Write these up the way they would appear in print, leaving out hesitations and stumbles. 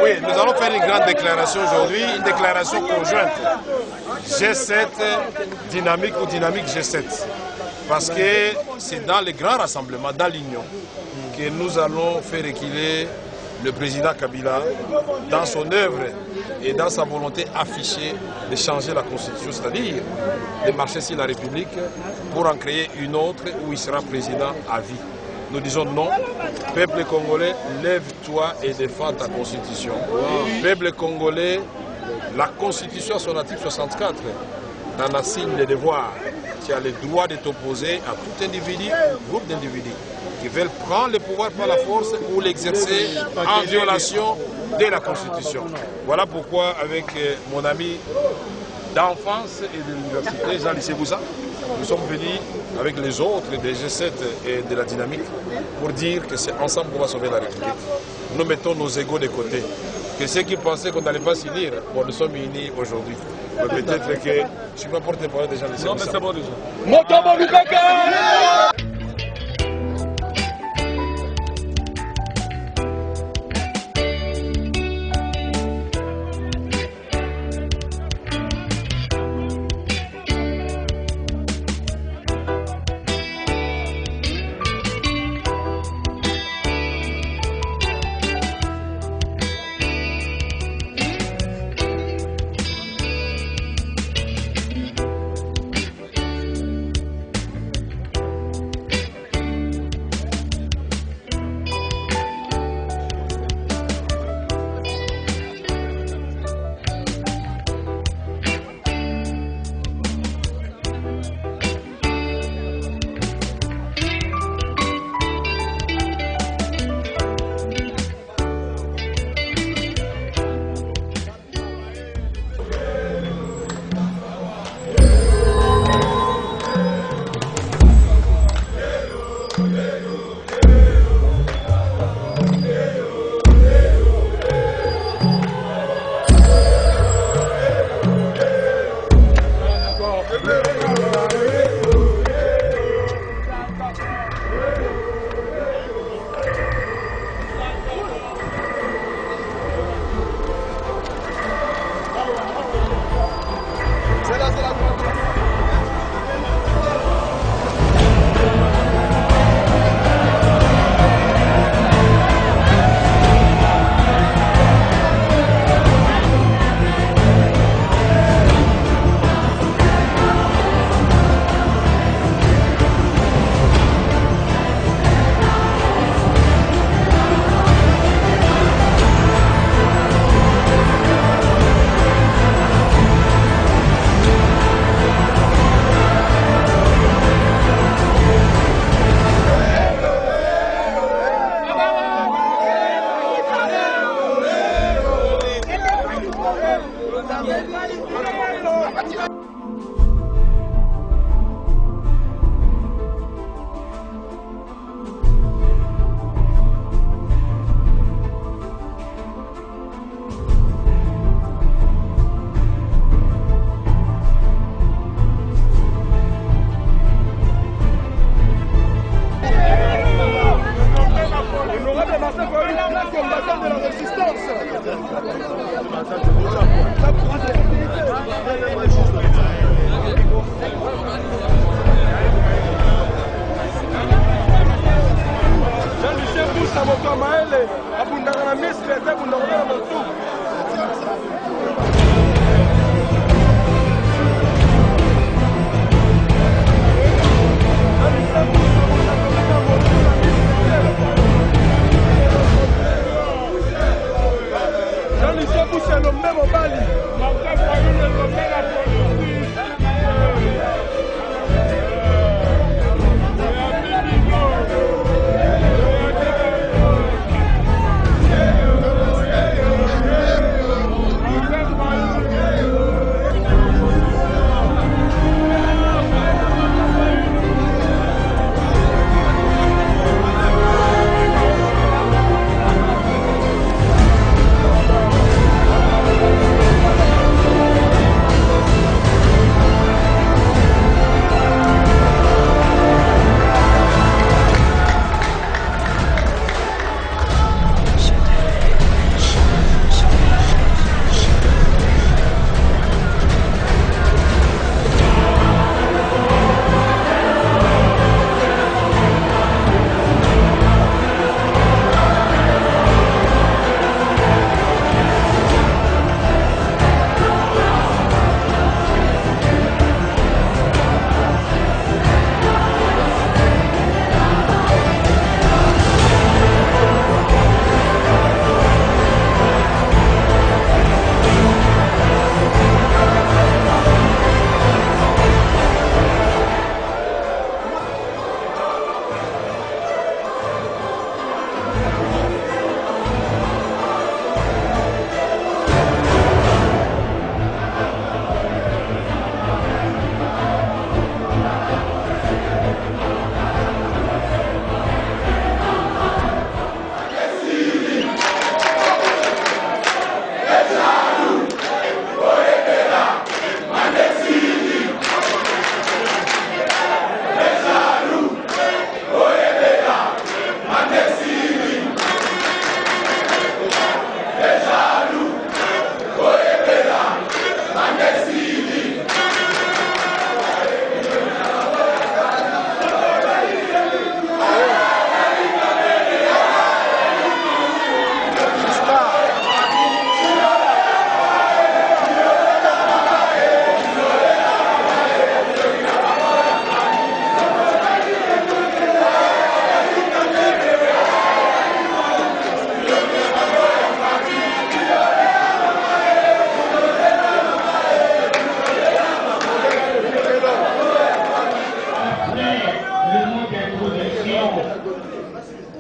Oui, nous allons faire une grande déclaration aujourd'hui, une déclaration conjointe G7 dynamique ou dynamique G7. Parce que c'est dans les grands rassemblements, dans l'Union, que nous allons faire équiler le président Kabila dans son œuvre et dans sa volonté affichée de changer la Constitution, c'est-à-dire de marcher sur la République pour en créer une autre où il sera président à vie. Nous disons non. Peuple congolais, lève-toi et défends ta Constitution. Peuple congolais, la Constitution, son article 64, en assigne les devoirs. Tu as le droit de t'opposer à tout individu, groupe d'individus qui veulent prendre le pouvoir par la force ou l'exercer en violation de la Constitution. Voilà pourquoi, avec mon ami d'enfance et de l'université, Jean Lissé Boussa, nous sommes venus avec les autres, des G7 et de la dynamique, pour dire que c'est ensemble qu'on va sauver la République. Nous mettons nos égos de côté. Que ceux qui pensaient qu'on n'allait pas s'unir, bon, nous sommes unis aujourd'hui. Mais peut-être que je ne suis pas porte-parole des gens de Non, mais c'est bon déjà.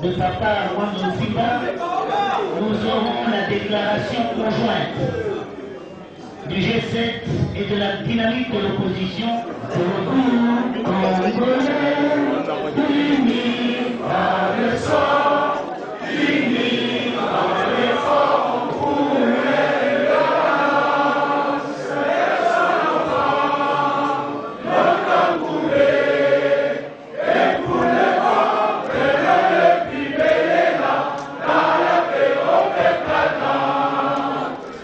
de Papa Wanzoufiba, nous aurons la déclaration conjointe du G7 et de la dynamique de l'opposition pour le Congolais unis par le sang, unis par l'effort pour l'élégance, les enfants, notre coulée, et pour les morts, et le plus belle dans la paix au pétatant,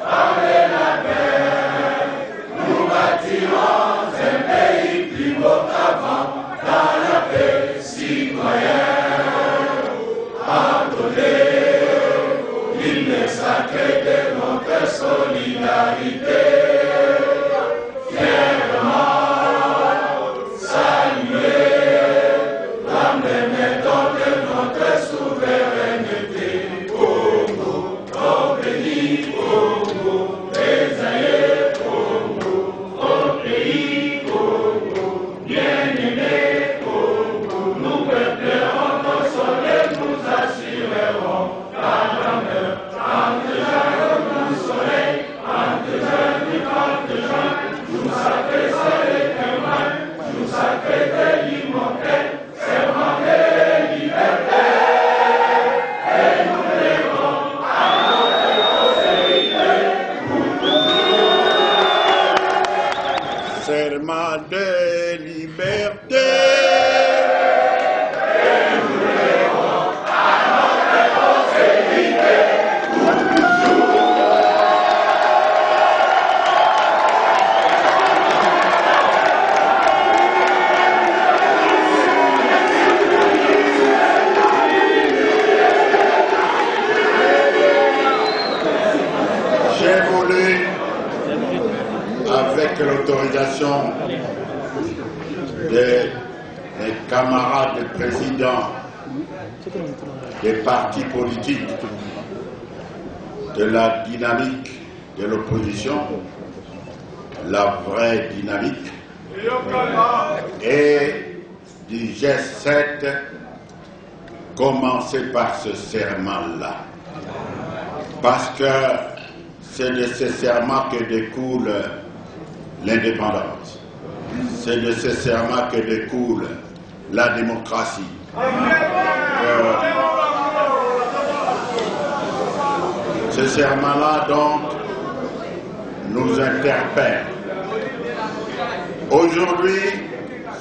avec la paix, nous bâtirons un pays plus beau qu'avant, dans la paix citoyenne. Pardonnez l'hymne sacré de notre solidarité. Fièrement saluer l'âme méthode de notre souveraineté. Congo, au béni, Congo, Bézaïe, Congo, au pays, Congo, bien-aimé, Congo, nous peuplerons nos soleils, nous assurerons la grandeur. Entre Jean, nous soleil, entre Jean, nous sacrés soleil témoins, nous sacrés de l'immortel, serment de liberté. Et nous lèverons à notre prospérité pour toujours. Serment de liberté. J'ai voulu, avec l'autorisation de mes camarades de présidents des partis politiques, de la dynamique de l'opposition, la vraie dynamique, et du G7, commencer par ce serment-là. Parce que c'est de ce serment que découle l'indépendance. C'est de ce serment que découle la démocratie. Ce serment-là, donc, nous interpelle. Aujourd'hui,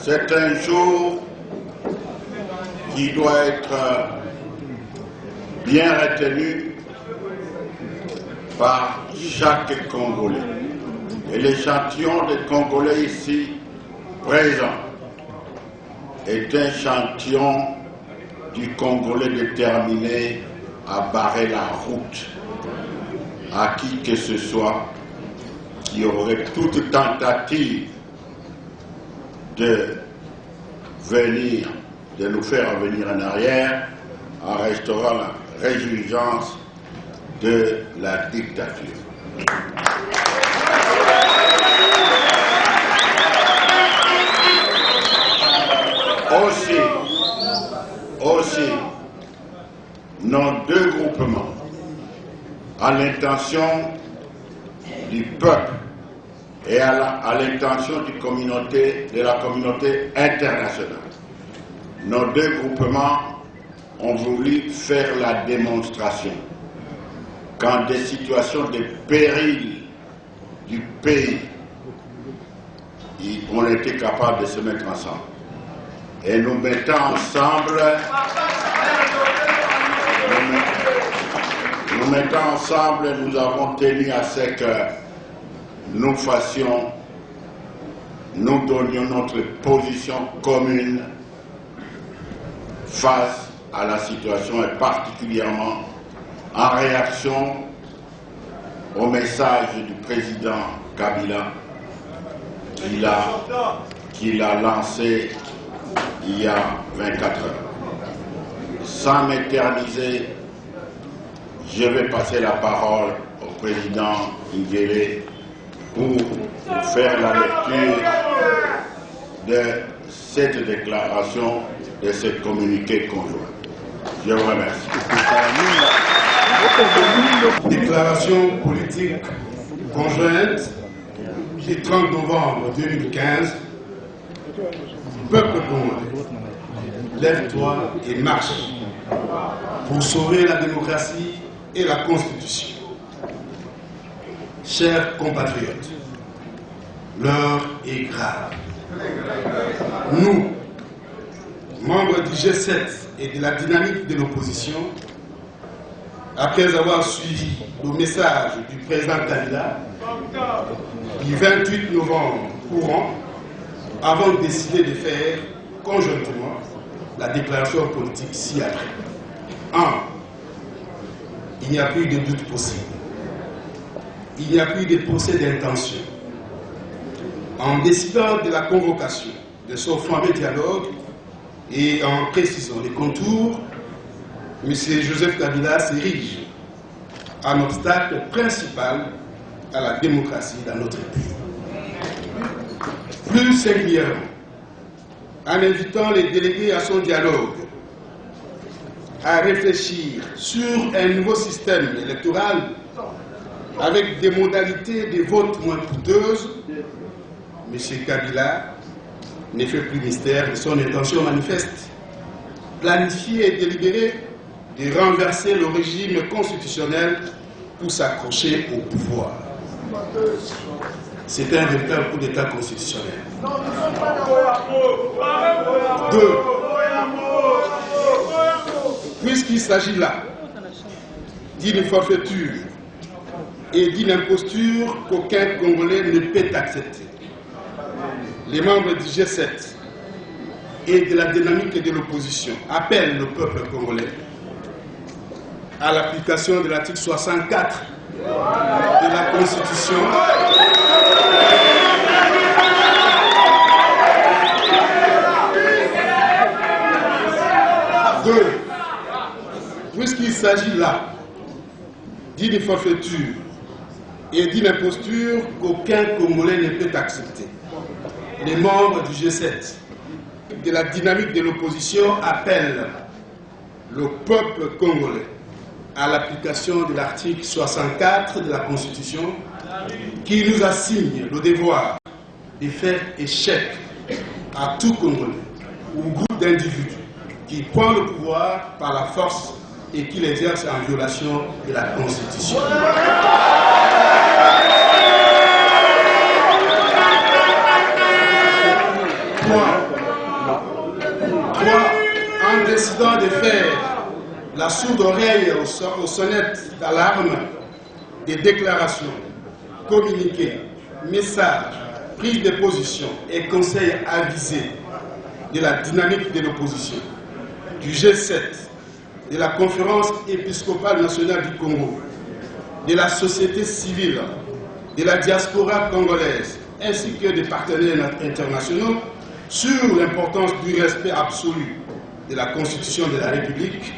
c'est un jour qui doit être bien retenu par chaque Congolais. Et l'échantillon des Congolais ici présents est un échantillon du Congolais déterminé à barrer la route à qui que ce soit qui aurait toute tentative de venir, de nous faire revenir en arrière en restaurant la réjouissance de la dictature. Aussi, nos deux groupements, à l'intention du peuple et à l'intention de la communauté internationale, nos deux groupements ont voulu faire la démonstration qu'en des situations de péril du pays, on était capable de se mettre ensemble. Et nous mettant ensemble, nous avons tenu à ce que nous fassions, nous donnions notre position commune face à la situation et particulièrement en réaction au message du président Kabila qu'il a lancé il y a 24 heures. Sans m'éterniser, je vais passer la parole au président Nguélé pour faire la lecture de cette déclaration, de ce communiqué conjoint. Je vous remercie. Déclaration politique conjointe du 30 novembre 2015. Peuple congolais, lève-toi et marche pour sauver la démocratie et la Constitution. Chers compatriotes, l'heure est grave. Nous, membres du G7 et de la dynamique de l'opposition, après avoir suivi le message du président Kabila du 28 novembre courant, avons décidé de faire conjointement la déclaration politique ci-après. 1. Il n'y a plus de doute possible. Il n'y a plus de procès d'intention. En décidant de la convocation de ce fameux dialogue et en précisant les contours, M. Joseph Kabila s'érige en obstacle principal à la démocratie dans notre pays. Plus singulièrement, en invitant les délégués à son dialogue à réfléchir sur un nouveau système électoral avec des modalités de vote moins coûteuses, M. Kabila ne fait plus mystère de son intention manifeste, planifier et délibérer de renverser le régime constitutionnel pour s'accrocher au pouvoir. C'est un véritable coup d'État constitutionnel. 2. Puisqu'il s'agit là d'une forfaiture et d'une imposture qu'aucun Congolais ne peut accepter, les membres du G7 et de la dynamique de l'opposition appellent le peuple congolais à l'application de l'article 64 de la Constitution puisqu'il s'agit là d'une forfaiture et d'une imposture qu'aucun Congolais ne peut accepter. Les membres du G7 de la dynamique de l'opposition appellent le peuple congolais à l'application de l'article 64 de la Constitution qui nous assigne le devoir de faire échec à tout Congolais ou groupe d'individus qui prend le pouvoir par la force et qui l'exerce en violation de la Constitution. 3. En décidant de faire la sourde oreille aux sonnettes d'alarme des déclarations, communiqués, messages, prises de position et conseils avisés de la dynamique de l'opposition, du G7, de la conférence épiscopale nationale du Congo, de la société civile, de la diaspora congolaise, ainsi que des partenaires internationaux, sur l'importance du respect absolu de la Constitution de la République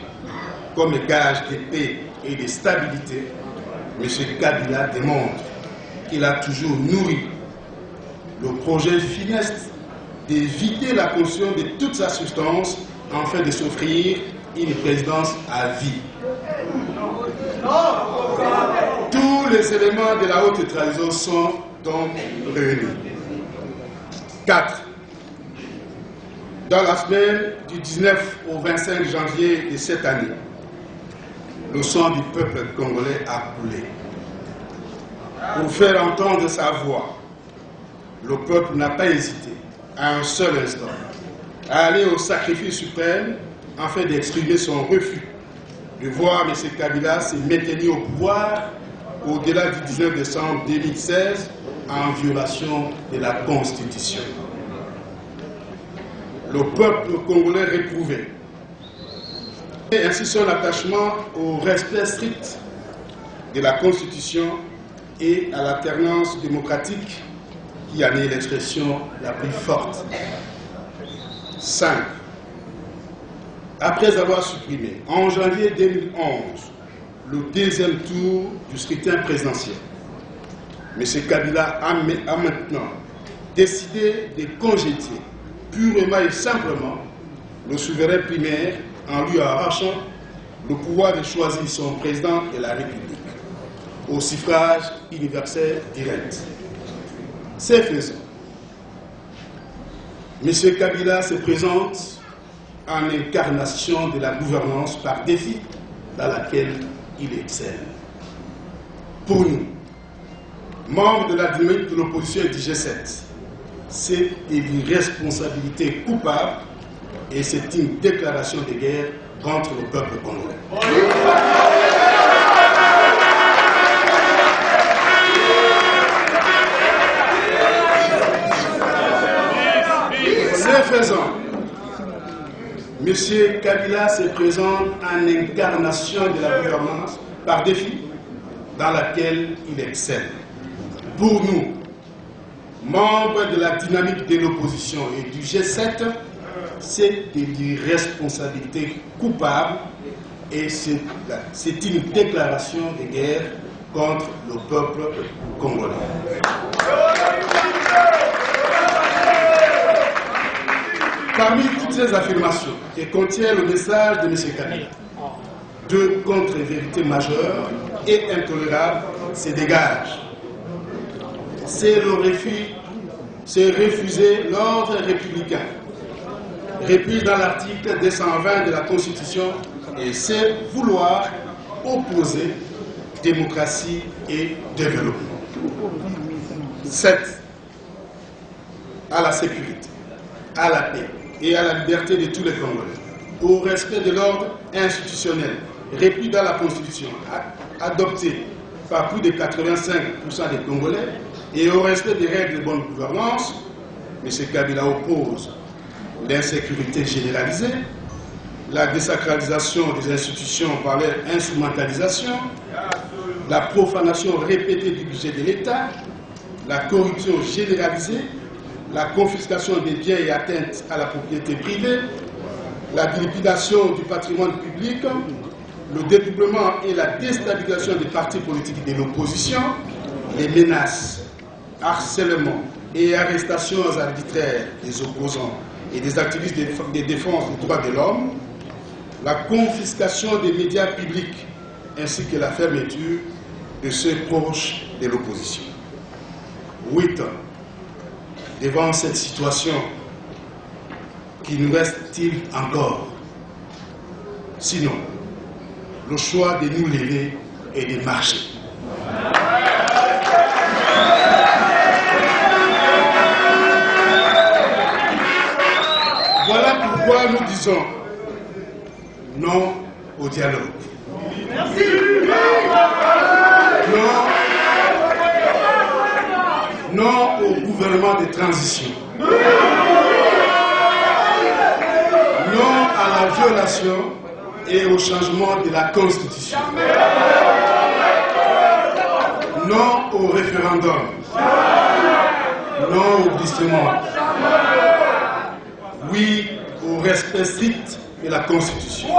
comme gage de paix et de stabilité, M. Kabila démontre qu'il a toujours nourri le projet funeste d'éviter la caution de toute sa substance afin de s'offrir une présidence à vie. Tous les éléments de la haute trahison sont donc réunis. 4. Dans la semaine du 19 au 25 janvier de cette année, le sang du peuple congolais a coulé. Pour faire entendre sa voix, le peuple n'a pas hésité à un seul instant à aller au sacrifice suprême afin d'exprimer son refus de voir M. Kabila se maintenir au pouvoir au-delà du 19 décembre 2016 en violation de la Constitution. Le peuple congolais réprouvait et ainsi son attachement au respect strict de la Constitution et à l'alternance démocratique qui en est l'expression la plus forte. 5. Après avoir supprimé en janvier 2011 le deuxième tour du scrutin présidentiel, M. Kabila a maintenant décidé de congédier purement et simplement le souverain primaire en lui arrachant le pouvoir de choisir son président de la République au suffrage universel direct. C'est faisant. M. Kabila se présente en incarnation de la gouvernance par défi dans laquelle il excelle. Pour nous, membres de la dynamique de l'opposition et du G7, c'est une responsabilité coupable et c'est une déclaration de guerre contre le peuple congolais. C'est faisant. M. Kabila se présente en incarnation de la gouvernance par défi dans laquelle il excelle. Pour nous, membres de la dynamique de l'opposition et du G7, c'est une responsabilité coupable et c'est une déclaration de guerre contre le peuple congolais. Parmi toutes ces affirmations qui contiennent le message de M. Kabila, deux contre-vérités majeures et intolérables se dégagent. C'est le refus, c'est refuser l'ordre républicain, repris dans l'article 220 de la Constitution, et c'est vouloir opposer démocratie et développement. 7. À la sécurité, à la paix et à la liberté de tous les Congolais, au respect de l'ordre institutionnel, repris dans la Constitution, adopté par plus de 85% des Congolais, et au respect des règles de bonne gouvernance, M. Kabila oppose l'insécurité généralisée, la désacralisation des institutions par leur instrumentalisation, la profanation répétée du budget de l'État, la corruption généralisée, la confiscation des biens et atteinte à la propriété privée, la dilapidation du patrimoine public, le dédoublement et la déstabilisation des partis politiques de l'opposition, les menaces, harcèlements et arrestations arbitraires des opposants et des activistes de défense des droits de l'homme, la confiscation des médias publics ainsi que la fermeture de ceux proches de l'opposition. 8 ans. Devant cette situation, qui nous reste-t-il encore? Sinon, le choix de nous lever et de marcher. Voilà pourquoi nous disons non au dialogue. Non au gouvernement de transition. Non à la violation et au changement de la Constitution. Non au référendum. Non au glissement. Oui au respect strict de la Constitution.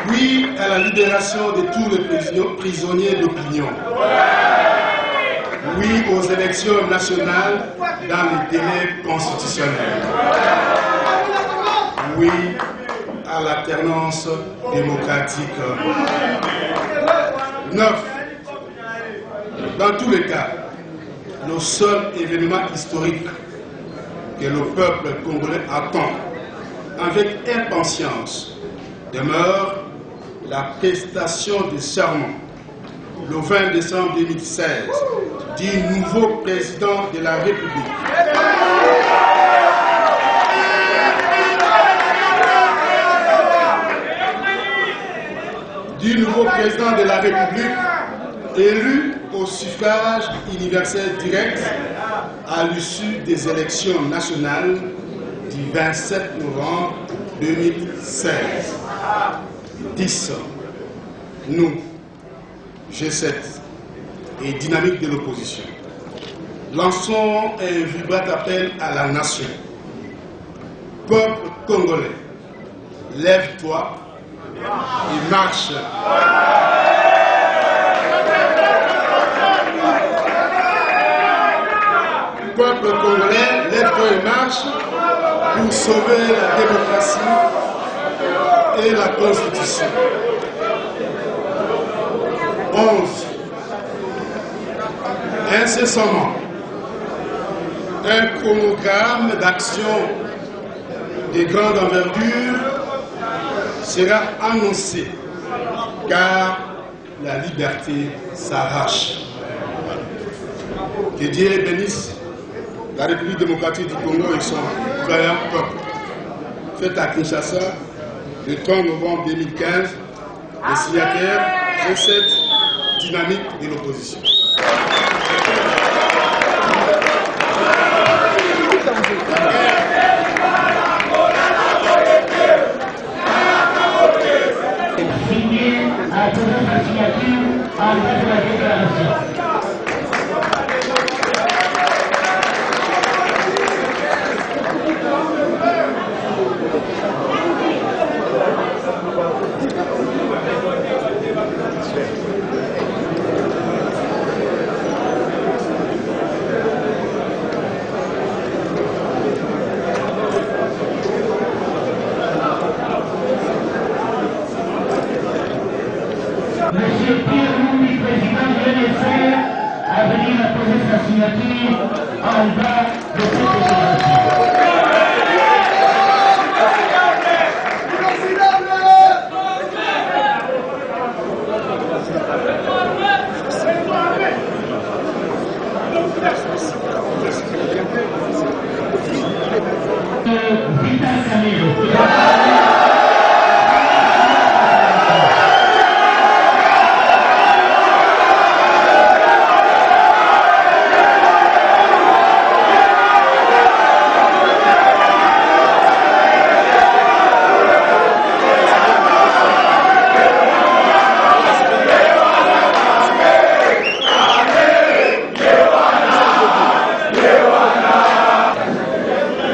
Oui à la libération de tous les prisonniers d'opinion. Oui aux élections nationales dans les délais constitutionnels. Oui à l'alternance démocratique. 9. Dans tous les cas, le seul événement historique que le peuple congolais attend avec impatience demeure la prestation de serment le 20 décembre 2016 du nouveau président de la République. Du nouveau président de la République élu au suffrage universel direct à l'issue des élections nationales du 27 novembre 2016. 10. Nous, G7 et dynamique de l'opposition, lançons un vibrant appel à la nation. Peuple congolais, lève-toi et marche. Peuple congolais, lève-toi en marche pour sauver la démocratie et la Constitution. 11. Incessamment, un chronogramme d'action de grande envergure sera annoncé, car la liberté s'arrache. Que Dieu bénisse la République démocratique du Congo et son vaillant peuple. Fait à Kinshasa, le 30 novembre 2015, les signataires G7 dynamique de l'opposition. Signé à présent la signature en fait de la déclaration. Monsieur Pierre Moumi, président de l'UNSR, a venu apposer sa signature en bas de cette déclaration. Vital Camero.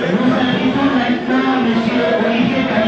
Nous invitons maintenant M. Olivier Camero.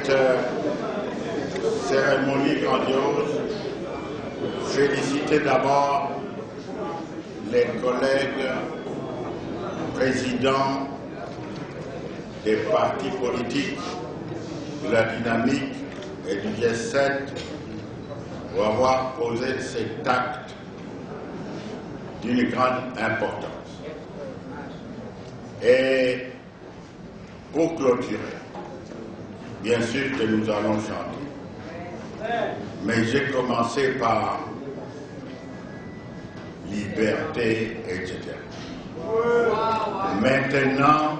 cette cérémonie grandiose, féliciter d'abord les collègues présidents des partis politiques, de la dynamique et du G7 pour avoir posé cet acte d'une grande importance. Et pour clôturer, bien sûr que nous allons chanter, mais j'ai commencé par liberté, etc. Maintenant,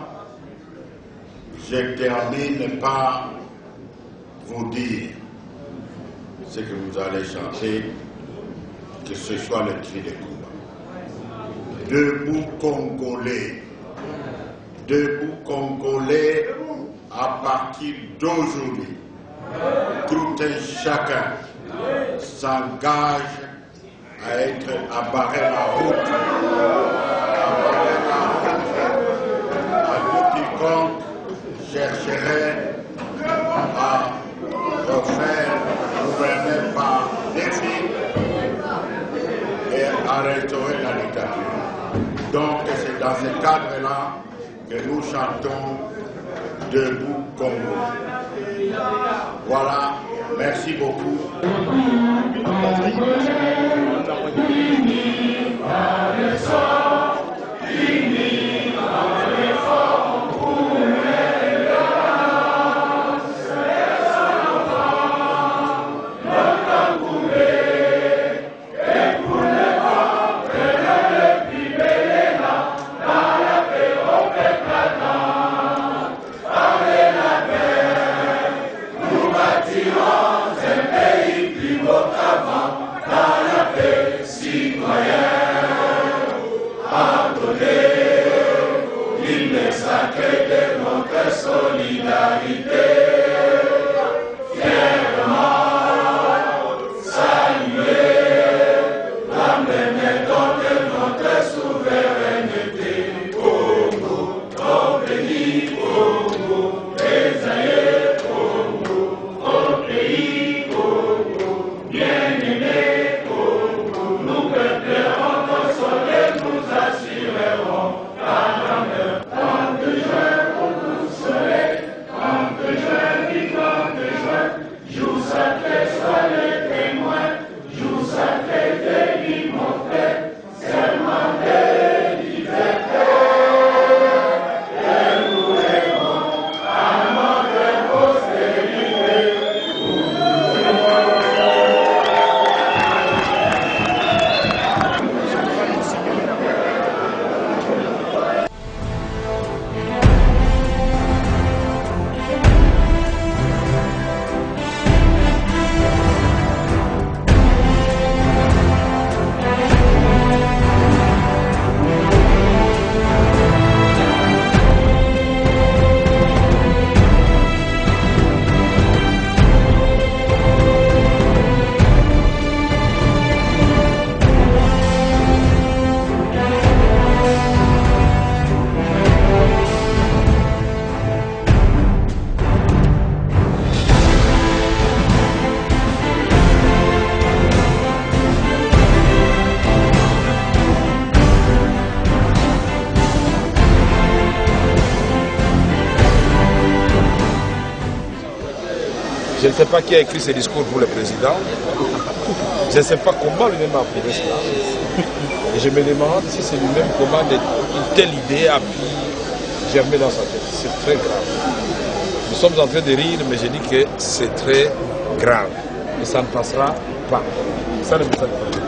je termine par vous dire ce que vous allez chanter, que ce soit le cri de combat. Debout Congolais, debout Congolais, à partir d'aujourd'hui, tout un chacun s'engage à barrer la route, à tout quiconque chercherait à refaire gouverner par défi et à restaurer la dictature. Donc c'est dans ce cadre-là que nous chantons Debout Congo. Voilà, merci beaucoup. Je ne sais pas qui a écrit ce discours pour le président. Je ne sais pas comment lui-même a approuvé cela. Et je me demande si c'est lui-même comment une telle idée a pu germer dans sa tête. C'est très grave. Nous sommes en train de rire, mais je dis que c'est très grave. Et ça ne passera pas. Ça ne passera pas.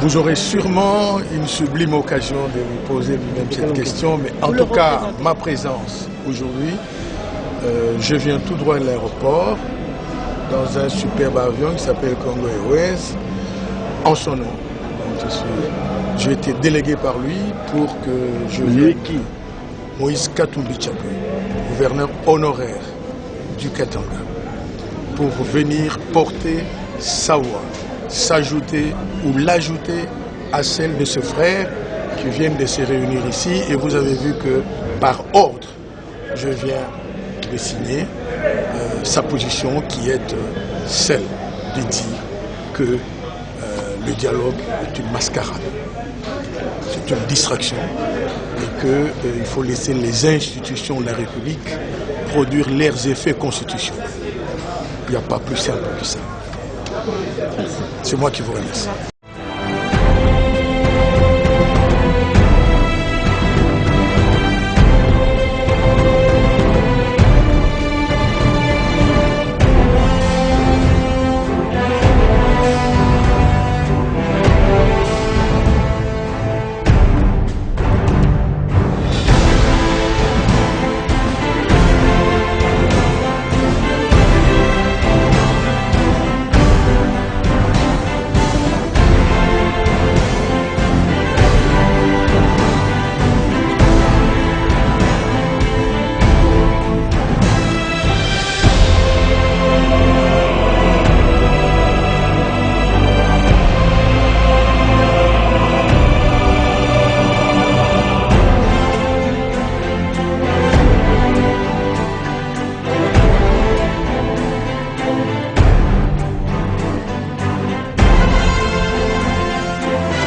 Vous aurez sûrement une sublime occasion de lui poser lui-même cette question, mais en tout cas, ma présence aujourd'hui, je viens tout droit de l'aéroport dans un superbe avion qui s'appelle Congo Airways, en son nom. J'ai été délégué par lui pour que je vienne. Moïse Katumbi Tchapé, gouverneur honoraire du Katanga, pour venir porter sa voix, s'ajouter ou l'ajouter à celle de ses frères qui viennent de se réunir ici. Et vous avez vu que par ordre, je viens de signer sa position qui est celle de dire que le dialogue est une mascarade, c'est une distraction et qu'il faut laisser les institutions de la République produire leurs effets constitutionnels. Il n'y a pas plus simple que ça. C'est moi qui vous remercie.